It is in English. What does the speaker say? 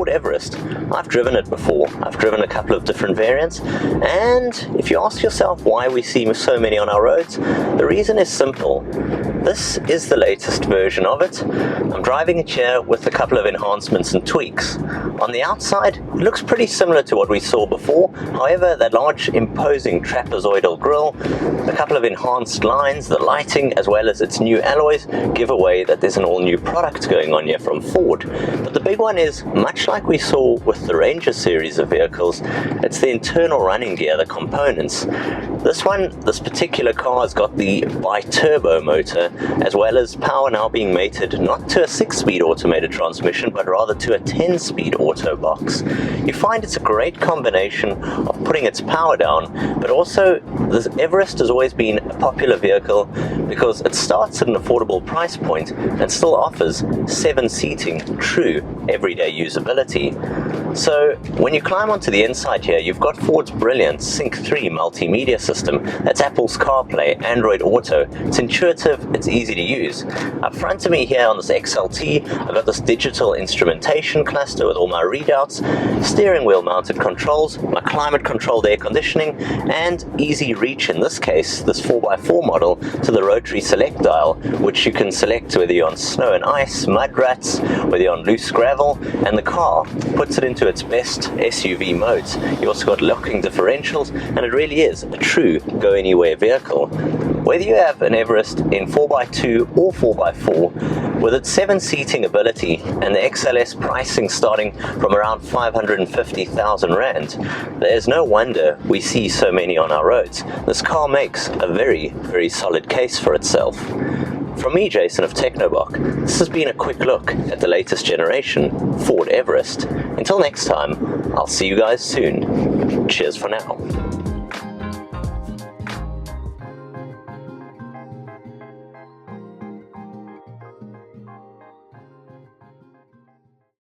Ford Everest. I've driven it before. I've driven a couple of different variants, and if you ask yourself why we see so many on our roads, the reason is simple. This is the latest version of it. I'm driving it here with a couple of enhancements and tweaks. On the outside, it looks pretty similar to what we saw before. However, that large imposing trapezoidal grille, a couple of enhanced lines, the lighting, as well as its new alloys give away that there's an all-new product going on here from Ford. But the big one is, much like we saw with the Ranger series of vehicles, it's the internal running gear, the components. This particular car has got the BiTurbo motor, as well as power now being mated not to a 6-speed automated transmission, but rather to a 10-speed auto box. You find it's a great combination of putting its power down, but also this Everest has always been a popular vehicle because it starts at an affordable price point and still offers 7 seating, true everyday usability. So when you climb onto the inside here, you've got Ford's brilliant Sync 3 multimedia system. That's Apple's CarPlay, Android Auto. It's intuitive, it's easy to use. Up front of me here on this XLT, I've got this digital instrumentation cluster with all my readouts, steering wheel mounted controls, my climate controlled air conditioning, and easy reach, in this case, this 4x4 model, to the rotary select dial, which you can select whether you're on snow and ice, mud ruts, whether you're on loose gravel, and the car puts it into its best SUV modes. You've also got locking differentials, and it really is a true go-anywhere vehicle. Whether you have an Everest in 4x2 or 4x4, with its 7 seating ability and the XLS pricing starting from around 550,000 Rand, there's no wonder we see so many on our roads. This car makes a very, very solid case for itself. From me, Jason of TechnoBok, this has been a quick look at the latest generation Ford Everest. Until next time, I'll see you guys soon. Cheers for now.